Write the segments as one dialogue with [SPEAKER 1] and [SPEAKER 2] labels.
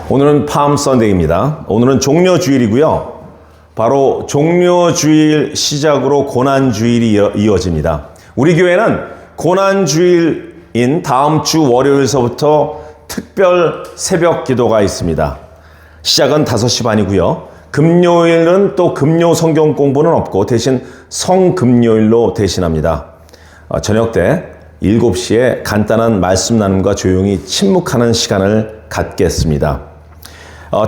[SPEAKER 1] 오늘은 팜 선데이입니다. 오늘은 종려주일이고요. 바로 종려주일 시작으로 고난주일이 이어집니다. 우리 교회는 고난주일인 다음 주 월요일서부터 특별 새벽 기도가 있습니다. 시작은 5시 반이고요. 금요일은 또 금요 성경 공부는 없고 대신 성금요일로 대신합니다. 저녁 때 7시에 간단한 말씀 나눔과 조용히 침묵하는 시간을 갖겠습니다.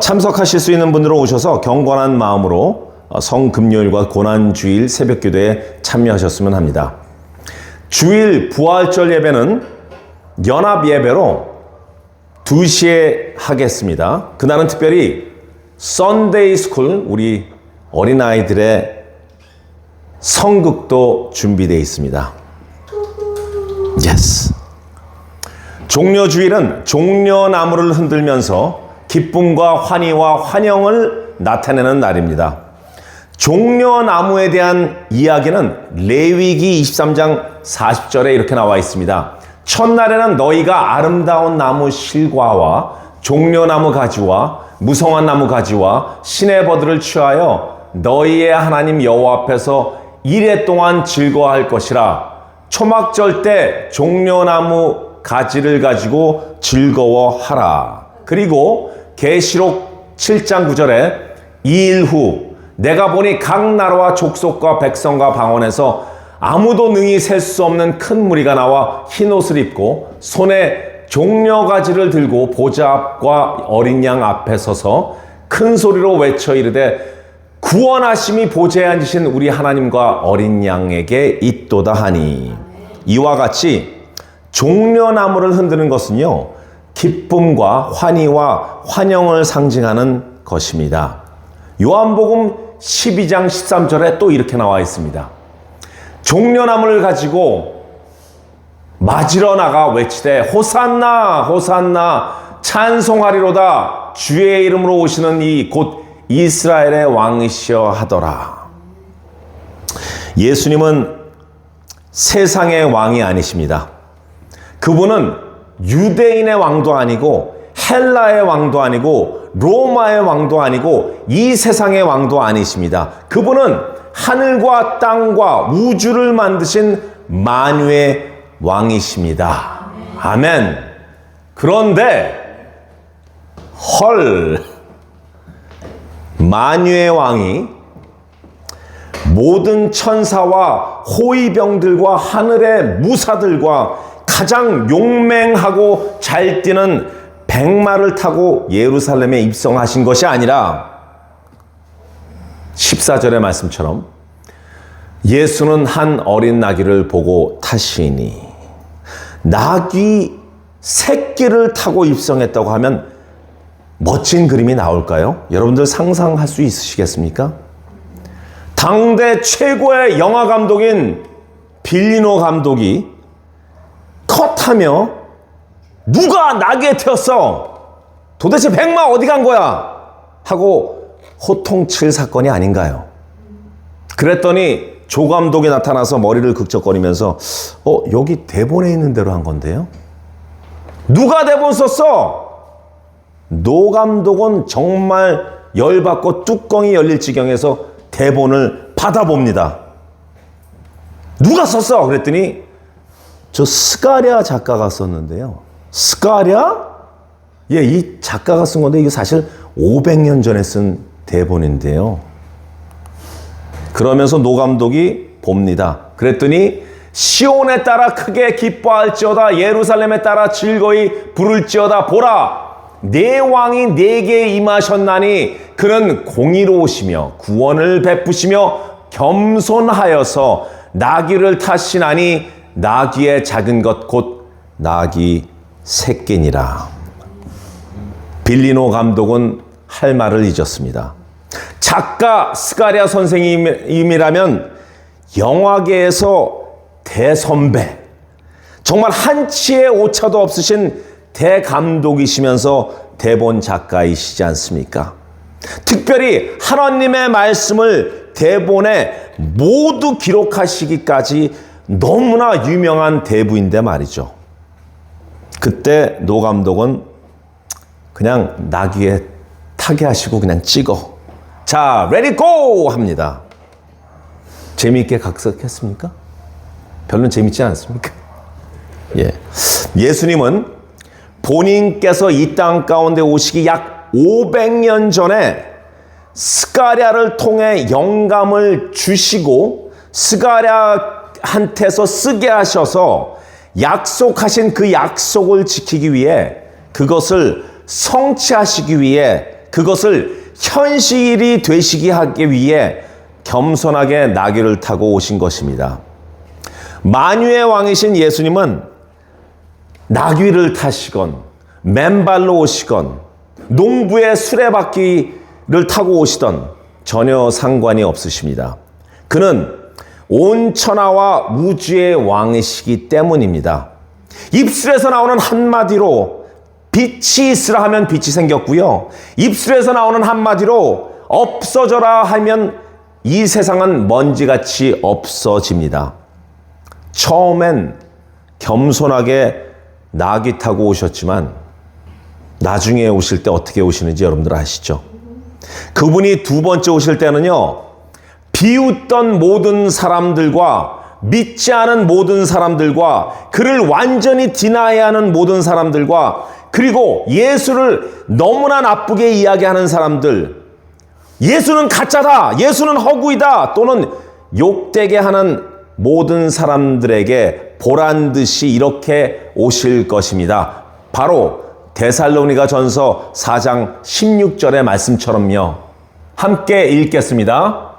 [SPEAKER 1] 참석하실 수 있는 분들은 오셔서 경건한 마음으로 성금요일과 고난주일 새벽기도에 참여하셨으면 합니다. 주일 부활절 예배는 연합 예배로 2시에 하겠습니다. 그날은 특별히 썬데이 스쿨, 우리 어린아이들의 성극도 준비되어 있습니다. Yes. 종려주일은 종려나무를 흔들면서 기쁨과 환희와 환영을 나타내는 날입니다. 종려나무에 대한 이야기는 레위기 23장 40절에 이렇게 나와 있습니다. 첫날에는 너희가 아름다운 나무 실과와 종려나무 가지와 무성한 나무 가지와 시내버들을 취하여 너희의 하나님 여호와 앞에서 이레 동안 즐거워할 것이라. 초막절 때 종려나무 가지를 가지고 즐거워하라. 그리고 계시록 7장 9절에 2일 후 내가 보니 각 나라와 족속과 백성과 방언에서 아무도 능히 셀 수 없는 큰 무리가 나와 흰옷을 입고 손에 종려가지를 들고 보좌 앞과 어린 양 앞에 서서 큰 소리로 외쳐 이르되 구원하심이 보좌에 앉으신 우리 하나님과 어린 양에게 있도다 하니. 이와 같이 종려나무를 흔드는 것은요, 기쁨과 환희와 환영을 상징하는 것입니다. 요한복음 12장 13절에 또 이렇게 나와 있습니다. 종려나무를 가지고 맞으러 나가 외치되 호산나 호산나 찬송하리로다 주의 이름으로 오시는 이 곧 이스라엘의 왕이시여 하더라. 예수님은 세상의 왕이 아니십니다. 그분은 유대인의 왕도 아니고 헬라의 왕도 아니고 로마의 왕도 아니고 이 세상의 왕도 아니십니다. 그분은 하늘과 땅과 우주를 만드신 만유의 왕이십니다. 아멘. 그런데 헐, 만유의 왕이 모든 천사와 호위병들과 하늘의 무사들과 가장 용맹하고 잘 뛰는 백마를 타고 예루살렘에 입성하신 것이 아니라 14절의 말씀처럼 예수는 한 어린 나귀를 보고 타시니, 나귀 새끼를 타고 입성했다고 하면 멋진 그림이 나올까요? 여러분들 상상할 수 있으시겠습니까? 당대 최고의 영화 감독인 빌리노 감독이 컷하며 누가 나귀에 태웠어? 도대체 백마 어디 간 거야? 하고 호통칠 사건이 아닌가요? 그랬더니 조 감독이 나타나서 머리를 극적거리면서 여기 대본에 있는 대로 한 건데요? 누가 대본 썼어? 노 감독은 정말 열받고 뚜껑이 열릴 지경에서 대본을 받아봅니다. 누가 썼어? 그랬더니 저 스가랴 작가가 썼는데요. 스가랴? 예, 이 작가가 쓴 건데 이게 사실 500년 전에 쓴 대본인데요. 그러면서 노 감독이 봅니다. 그랬더니 시온에 따라 크게 기뻐할지어다 예루살렘에 따라 즐거이 부를지어다. 보라, 내 왕이 내게 임하셨나니 그는 공의로우시며 구원을 베푸시며 겸손하여서 나귀를 타시나니 나귀의 작은 것 곧 나귀 새끼니라. 빌리노 감독은 할 말을 잊었습니다. 작가 스가랴 선생님이라면 영화계에서 대선배, 정말 한치의 오차도 없으신 대감독이시면서 대본 작가이시지 않습니까? 특별히 하나님의 말씀을 대본에 모두 기록하시기까지 너무나 유명한 대부인데 말이죠. 그때 노 감독은 그냥 나귀에 타게 하시고 그냥 찍어. 자, 레디 고! 합니다. 재미있게 각색했습니까? 별로 재밌지 않습니까? 예. 예수님은 본인께서 이 땅 가운데 오시기 약 500년 전에 스가랴를 통해 영감을 주시고 스가랴한테서 쓰게 하셔서 약속하신 그 약속을 지키기 위해, 그것을 성취하시기 위해, 그것을 현실이 되시게 하기 위해 겸손하게 나귀를 타고 오신 것입니다. 만유의 왕이신 예수님은 나귀를 타시건 맨발로 오시건 농부의 수레바퀴를 타고 오시던 전혀 상관이 없으십니다. 그는 온 천하와 우주의 왕이시기 때문입니다. 입술에서 나오는 한마디로 빛이 있으라 하면 빛이 생겼고요. 입술에서 나오는 한마디로 없어져라 하면 이 세상은 먼지같이 없어집니다. 처음엔 겸손하게 나귀 타고 오셨지만 나중에 오실 때 어떻게 오시는지 여러분들 아시죠? 그분이 두 번째 오실 때는요, 비웃던 모든 사람들과 믿지 않은 모든 사람들과 그를 완전히 디나이하는 모든 사람들과 그리고 예수를 너무나 나쁘게 이야기하는 사람들, 예수는 가짜다, 예수는 허구이다 또는 욕되게 하는 모든 사람들에게 보란듯이 이렇게 오실 것입니다. 바로 데살로니가 전서 4장 16절의 말씀처럼요. 함께 읽겠습니다.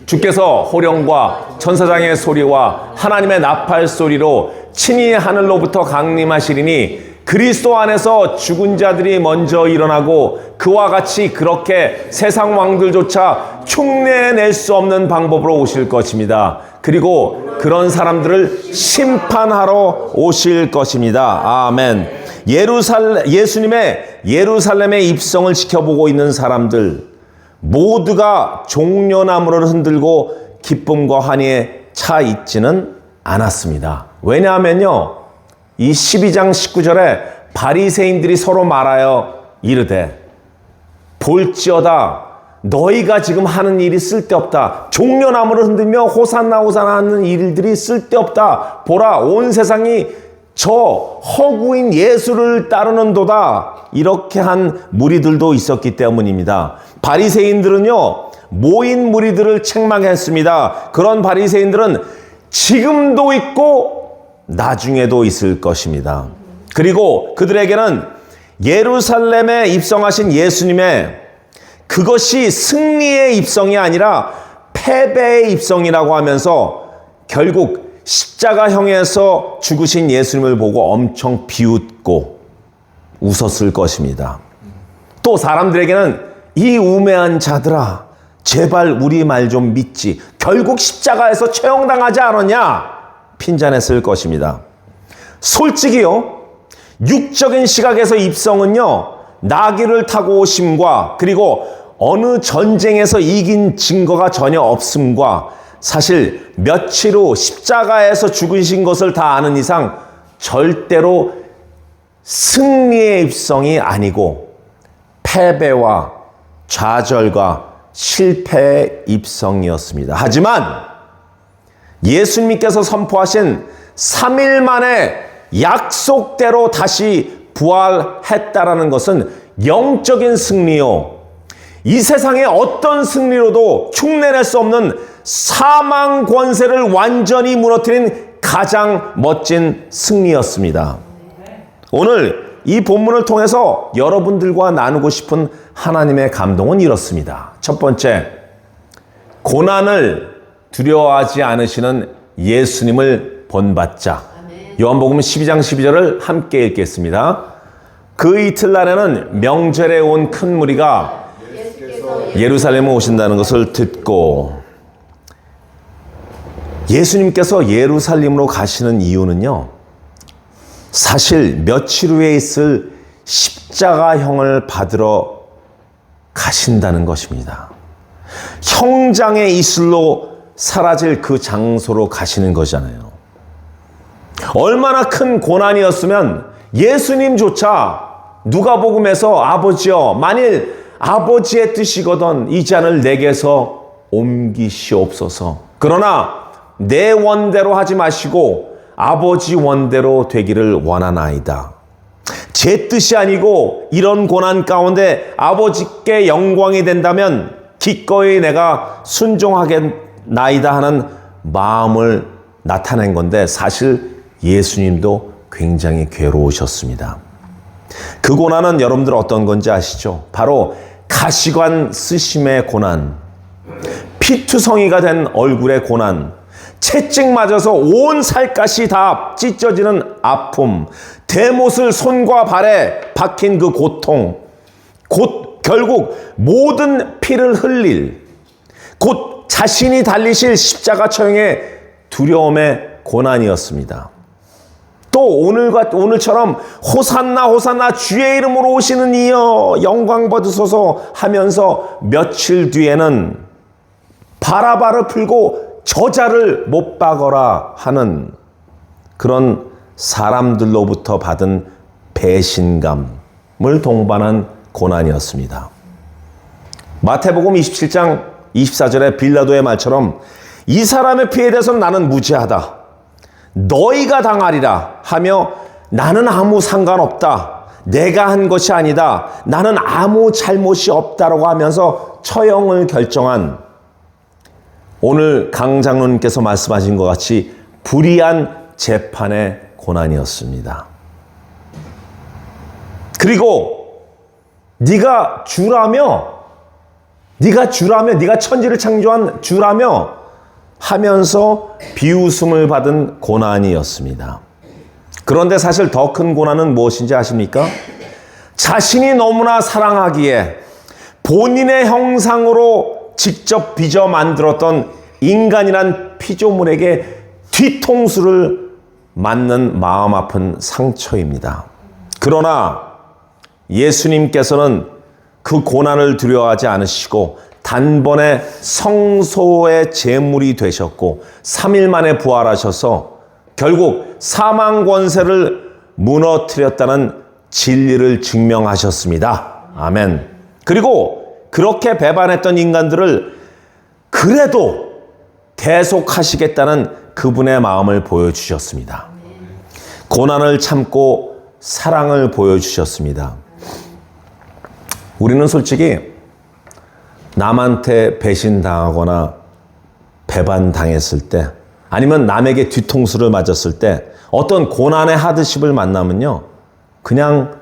[SPEAKER 1] 주께서 호령과 천사장의 소리와 하나님의 나팔 소리로 친히 하늘로부터 강림하시리니 그리스도 안에서 죽은 자들이 먼저 일어나고 그와 같이 그렇게 세상 왕들조차 흉내낼 수 없는 방법으로 오실 것입니다. 그리고 그런 사람들을 심판하러 오실 것입니다. 아멘. 예수님의 예루살렘의 입성을 지켜보고 있는 사람들 모두가 종려나무를 흔들고 기쁨과 환희에 차 있지는 않았습니다. 왜냐하면요, 이 12장 19절에 바리새인들이 서로 말하여 이르되 볼지어다 너희가 지금 하는 일이 쓸데없다. 종려나무를 흔들며 호산나 호산나 하는 일들이 쓸데없다. 보라, 온 세상이 저 허구인 예수를 따르는도다. 이렇게 한 무리들도 있었기 때문입니다. 바리새인들은요, 모인 무리들을 책망했습니다. 그런 바리새인들은 지금도 있고 나중에도 있을 것입니다. 그리고 그들에게는 예루살렘에 입성하신 예수님의 그것이 승리의 입성이 아니라 패배의 입성이라고 하면서 결국 십자가형에서 죽으신 예수님을 보고 엄청 비웃고 웃었을 것입니다. 또 사람들에게는 이 우매한 자들아, 제발 우리 말 좀 믿지. 결국 십자가에서 처형당하지 않았냐? 핀잔했을 것입니다. 솔직히요, 육적인 시각에서 입성은요, 나귀를 타고 오심과 그리고 어느 전쟁에서 이긴 증거가 전혀 없음과 사실 며칠 후 십자가에서 죽으신 것을 다 아는 이상 절대로 승리의 입성이 아니고 패배와 좌절과 실패의 입성이었습니다. 하지만 예수님께서 선포하신 3일 만에 약속대로 다시 부활했다라는 것은 영적인 승리요, 이 세상의 어떤 승리로도 흉내낼 수 없는 사망 권세를 완전히 무너뜨린 가장 멋진 승리였습니다. 오늘 이 본문을 통해서 여러분들과 나누고 싶은 하나님의 감동은 이렇습니다. 첫 번째, 고난을 두려워하지 않으시는 예수님을 본받자. 요한복음 12장 12절을 함께 읽겠습니다. 그 이틀날에는 명절에 온 큰 무리가 예루살렘에 오신다는 것을 듣고, 예수님께서 예루살렘으로 가시는 이유는요, 사실 며칠 후에 있을 십자가형을 받으러 가신다는 것입니다. 형장의 이슬로 사라질 그 장소로 가시는 거잖아요. 얼마나 큰 고난이었으면 예수님조차 누가복음에서 아버지여 만일 아버지의 뜻이거든 이 잔을 내게서 옮기시옵소서. 그러나 내 원대로 하지 마시고 아버지 원대로 되기를 원하나이다. 제 뜻이 아니고 이런 고난 가운데 아버지께 영광이 된다면 기꺼이 내가 순종하겠나이다 하는 마음을 나타낸 건데 사실 예수님도 굉장히 괴로우셨습니다. 그 고난은 여러분들 어떤 건지 아시죠? 바로 가시관 쓰심의 고난, 피투성이가 된 얼굴의 고난, 채찍 맞아서 온 살갗이 다 찢어지는 아픔, 대못을 손과 발에 박힌 그 고통, 곧 결국 모든 피를 흘릴, 곧 자신이 달리실 십자가 처형의 두려움의 고난이었습니다. 또 오늘처럼 호산나 호산나 주의 이름으로 오시는 이여 영광 받으소서 하면서 며칠 뒤에는 바라바를 풀고 저자를 못 박어라 하는 그런 사람들로부터 받은 배신감을 동반한 고난이었습니다. 마태복음 27장 24절에 빌라도의 말처럼 이 사람의 피에 대해서는 나는 무죄하다. 너희가 당하리라 하며 나는 아무 상관없다. 내가 한 것이 아니다. 나는 아무 잘못이 없다라고 하면서 처형을 결정한 오늘 강 장로님께서 말씀하신 것 같이 불의한 재판의 고난이었습니다. 그리고 네가 주라며 네가 천지를 창조한 주라며 하면서 비웃음을 받은 고난이었습니다. 그런데 사실 더 큰 고난은 무엇인지 아십니까? 자신이 너무나 사랑하기에 본인의 형상으로 직접 빚어 만들었던 인간이란 피조물에게 뒤통수를 맞는 마음 아픈 상처입니다. 그러나 예수님께서는 그 고난을 두려워하지 않으시고 단번에 성소의 제물이 되셨고 3일 만에 부활하셔서 결국 사망 권세를 무너뜨렸다는 진리를 증명하셨습니다. 아멘. 그리고 그렇게 배반했던 인간들을 그래도 계속하시겠다는 그분의 마음을 보여주셨습니다. 고난을 참고 사랑을 보여주셨습니다. 우리는 솔직히 남한테 배신당하거나 배반당했을 때 아니면 남에게 뒤통수를 맞았을 때 어떤 고난의 하드십을 만나면요 그냥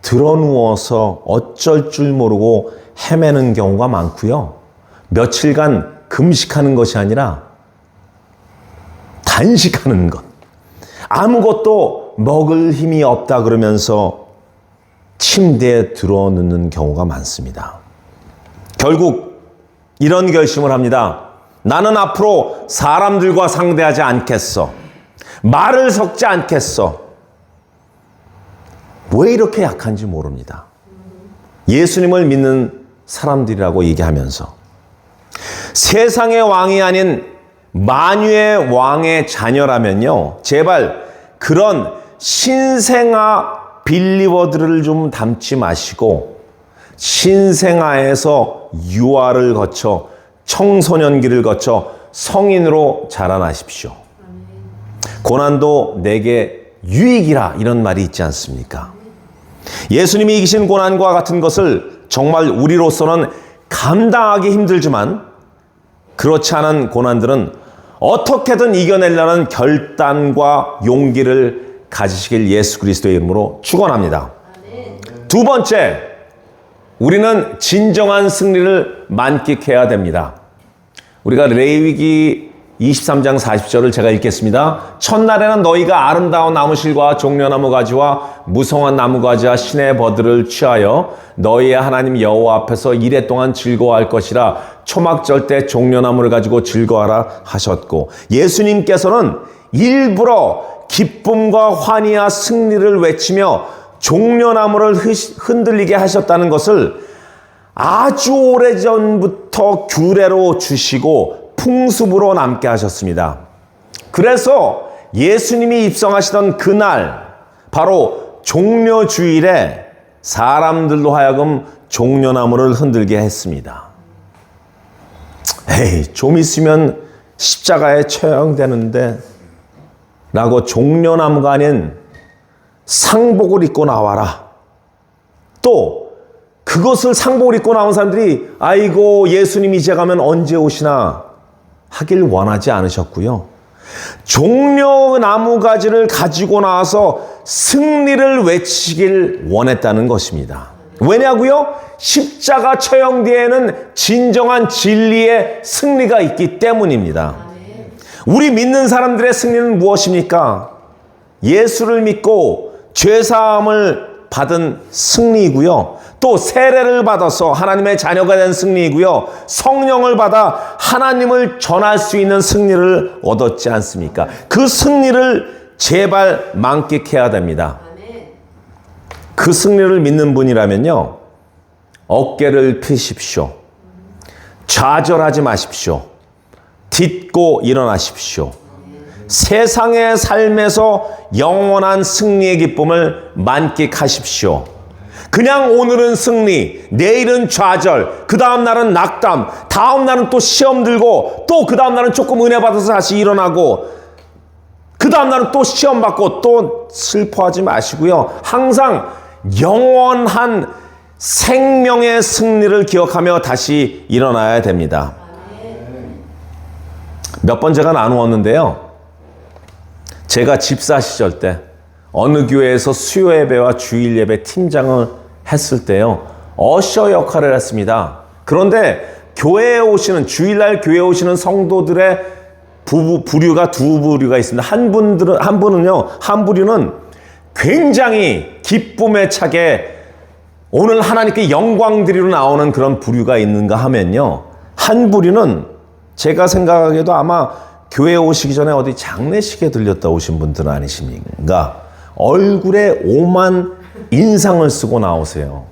[SPEAKER 1] 드러누워서 어쩔 줄 모르고 헤매는 경우가 많고요. 며칠간 금식하는 것이 아니라 단식하는 것. 아무것도 먹을 힘이 없다 그러면서 침대에 들어눕는 경우가 많습니다. 결국 이런 결심을 합니다. 나는 앞으로 사람들과 상대하지 않겠어. 말을 섞지 않겠어. 왜 이렇게 약한지 모릅니다. 예수님을 믿는 사람들이라고 얘기하면서 세상의 왕이 아닌 만유의 왕의 자녀라면요. 제발 그런 신생아 빌리버들을 좀 닮지 마시고 신생아에서 유아를 거쳐 청소년기를 거쳐 성인으로 자라나십시오. 고난도 내게 유익이라 이런 말이 있지 않습니까? 예수님이 이기신 고난과 같은 것을 정말 우리로서는 감당하기 힘들지만 그렇지 않은 고난들은 어떻게든 이겨내려는 결단과 용기를 가지시길 예수 그리스도의 이름으로 축원합니다. 두 번째, 우리는 진정한 승리를 만끽해야 됩니다. 우리가 레위기 23장 40절을 제가 읽겠습니다. 첫날에는 너희가 아름다운 나무실과 종려나무 가지와 무성한 나무 가지와 신의 버들을 취하여 너희의 하나님 여호와 앞에서 이레 동안 즐거워할 것이라. 초막절 때 종려나무를 가지고 즐거워하라 하셨고, 예수님께서는 일부러 기쁨과 환희와 승리를 외치며 종려나무를 흔들리게 하셨다는 것을 아주 오래전부터 규례로 주시고 풍습으로 남게 하셨습니다. 그래서 예수님이 입성하시던 그날, 바로 종려주일에 사람들로 하여금 종려나무를 흔들게 했습니다. 에이, 좀 있으면 십자가에 처형되는데 라고 종려나무가 아닌 상복을 입고 나와라. 또 그것을 상복을 입고 나온 사람들이 아이고 예수님 이제 가면 언제 오시나 하길 원하지 않으셨고요. 종려나무 가지를 가지고 나와서 승리를 외치길 원했다는 것입니다. 왜냐고요? 십자가 처형 뒤에는 진정한 진리의 승리가 있기 때문입니다. 우리 믿는 사람들의 승리는 무엇입니까? 예수를 믿고 죄사함을 받은 승리이고요. 또 세례를 받아서 하나님의 자녀가 된 승리이고요. 성령을 받아 하나님을 전할 수 있는 승리를 얻었지 않습니까? 그 승리를 제발 만끽해야 됩니다. 그 승리를 믿는 분이라면요, 어깨를 펴십시오. 좌절하지 마십시오. 딛고 일어나십시오. 세상의 삶에서 영원한 승리의 기쁨을 만끽하십시오. 그냥 오늘은 승리, 내일은 좌절, 그 다음 날은 낙담, 다음 날은 또 시험 들고, 또 그 다음 날은 조금 은혜 받아서 다시 일어나고, 그 다음 날은 또 시험 받고, 또 슬퍼하지 마시고요. 항상 영원한 생명의 승리를 기억하며 다시 일어나야 됩니다. 몇 번 제가 나누었는데요. 제가 집사 시절 때 어느 교회에서 수요 예배와 주일 예배 팀장을 했을 때요, 어셔 역할을 했습니다. 그런데 교회에 오시는, 주일날 교회에 오시는 성도들의 부류가 두 부류가 있습니다. 한 부류는 굉장히 기쁨에 차게 오늘 하나님께 영광 드리러 나오는 그런 부류가 있는가 하면요, 한 부류는 제가 생각하기에도 아마 교회에 오시기 전에 어디 장례식에 들렸다 오신 분들은 아니십니까? 얼굴에 오만 인상을 쓰고 나오세요.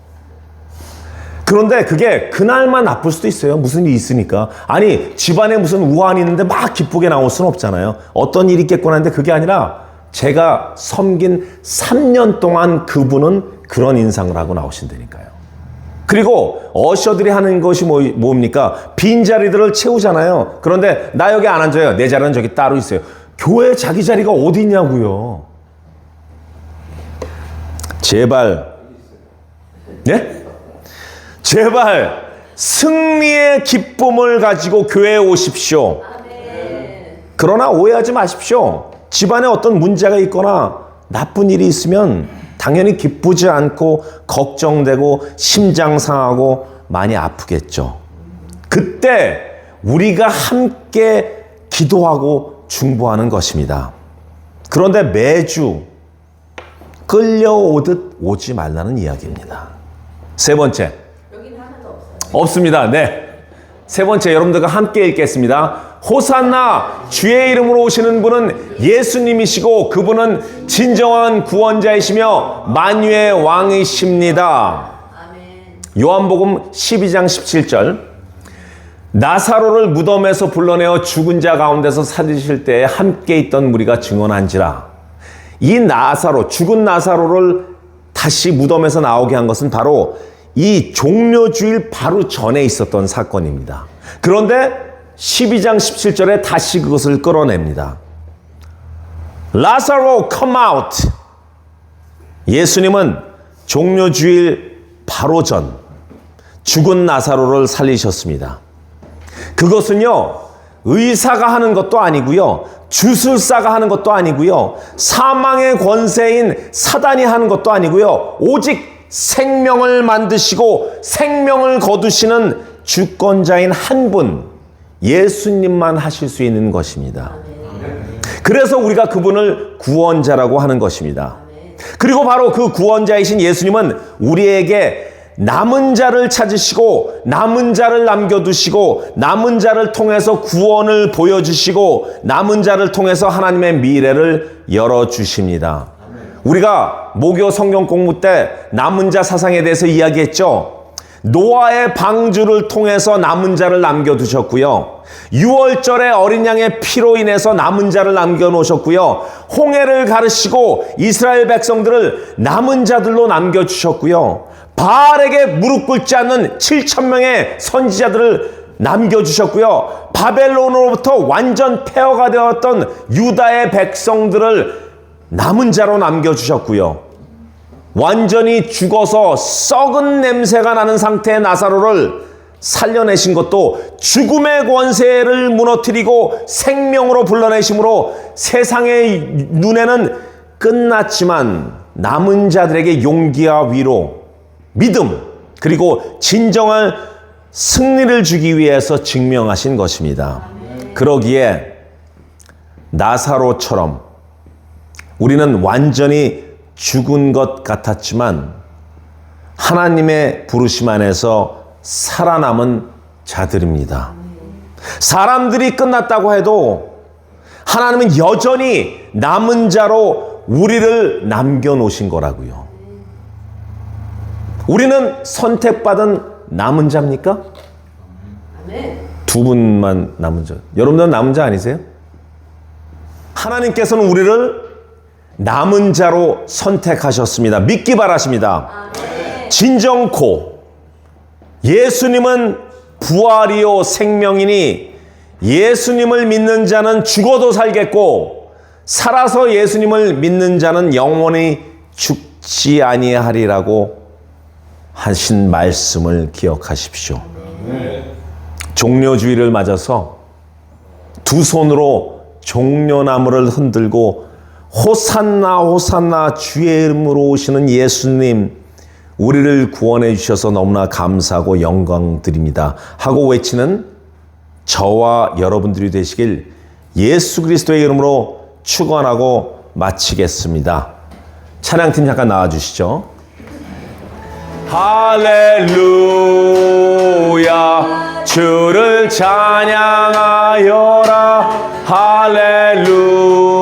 [SPEAKER 1] 그런데 그게 그날만 나쁠 수도 있어요. 무슨 일이 있으니까. 아니, 집안에 무슨 우환이 있는데 막 기쁘게 나올 수는 없잖아요. 어떤 일이 있겠구나 했는데 그게 아니라 제가 섬긴 3년 동안 그분은 그런 인상을 하고 나오신다니까요. 그리고 어셔들이 하는 것이 뭡니까? 빈자리들을 채우잖아요. 그런데 나 여기 안 앉아요. 내 자리는 저기 따로 있어요. 교회 자기 자리가 어디 있냐고요. 제발, 네? 제발 승리의 기쁨을 가지고 교회에 오십시오. 그러나 오해하지 마십시오. 집안에 어떤 문제가 있거나 나쁜 일이 있으면 당연히 기쁘지 않고 걱정되고 심장 상하고 많이 아프겠죠. 그때 우리가 함께 기도하고 중보하는 것입니다. 그런데 매주 끌려오듯 오지 말라는 이야기입니다. 세 번째.
[SPEAKER 2] 여기는 하나도 없어요.
[SPEAKER 1] 없습니다. 네. 세 번째, 여러분들과 함께 읽겠습니다. 호산나, 주의 이름으로 오시는 분은 예수님이시고 그분은 진정한 구원자이시며 만유의 왕이십니다.
[SPEAKER 2] 아멘.
[SPEAKER 1] 요한복음 12장 17절. 나사로를 무덤에서 불러내어 죽은 자 가운데서 살리실 때에 함께 있던 무리가 증언한지라. 이 나사로, 죽은 나사로를 다시 무덤에서 나오게 한 것은 바로 이 종려주일 바로 전에 있었던 사건입니다. 그런데 12장 17절에 다시 그것을 끌어냅니다. 라사로 come out. 예수님은 종려주일 바로 전 죽은 나사로를 살리셨습니다. 그것은요, 의사가 하는 것도 아니고요, 주술사가 하는 것도 아니고요, 사망의 권세인 사단이 하는 것도 아니고요, 오직 생명을 만드시고 생명을 거두시는 주권자인 한 분, 예수님만 하실 수 있는 것입니다. 그래서 우리가 그분을 구원자라고 하는 것입니다. 그리고 바로 그 구원자이신 예수님은 우리에게 남은 자를 찾으시고 남은 자를 남겨두시고 남은 자를 통해서 구원을 보여주시고 남은 자를 통해서 하나님의 미래를 열어주십니다. 우리가 모교 성경 공부 때 남은 자 사상에 대해서 이야기했죠. 노아의 방주를 통해서 남은 자를 남겨두셨고요. 6월절에 어린 양의 피로 인해서 남은 자를 남겨놓으셨고요. 홍해를 가르시고 이스라엘 백성들을 남은 자들로 남겨주셨고요. 바알에게 무릎 꿇지 않는 7,000명의 선지자들을 남겨주셨고요. 바벨론으로부터 완전 폐허가 되었던 유다의 백성들을 남은 자로 남겨주셨고요. 완전히 죽어서 썩은 냄새가 나는 상태의 나사로를 살려내신 것도 죽음의 권세를 무너뜨리고 생명으로 불러내심으로 세상의 눈에는 끝났지만 남은 자들에게 용기와 위로, 믿음, 그리고 진정한 승리를 주기 위해서 증명하신 것입니다. 그러기에 나사로처럼 우리는 완전히 죽은 것 같았지만 하나님의 부르심 안에서 살아남은 자들입니다. 사람들이 끝났다고 해도 하나님은 여전히 남은 자로 우리를 남겨놓으신 거라고요. 우리는 선택받은 남은 자입니까?
[SPEAKER 2] 아멘.
[SPEAKER 1] 두 분만 남은 자. 여러분들은 남은 자 아니세요? 하나님께서는 우리를 남은 자로 선택하셨습니다. 믿기 바라십니다.
[SPEAKER 2] 아멘.
[SPEAKER 1] 진정코 예수님은 부활이요 생명이니 예수님을 믿는 자는 죽어도 살겠고 살아서 예수님을 믿는 자는 영원히 죽지 아니하리라고 하신 말씀을 기억하십시오. 종려주의를 맞아서 두 손으로 종려나무를 흔들고 호산나 호산나 주의 이름으로 오시는 예수님, 우리를 구원해 주셔서 너무나 감사하고 영광 드립니다 하고 외치는 저와 여러분들이 되시길 예수 그리스도의 이름으로 축원하고 마치겠습니다. 찬양팀 잠깐 나와주시죠. 할렐루야 주를 찬양하여라. 할렐루야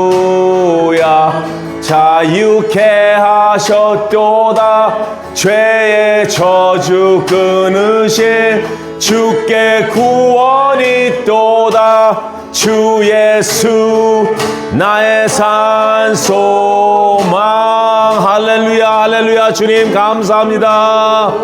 [SPEAKER 1] 자유케 하셨도다. 죄의 저주 끊으실 주께 구원이 있도다. 주 예수 나의 산 소망. 할렐루야 할렐루야 주님 감사합니다.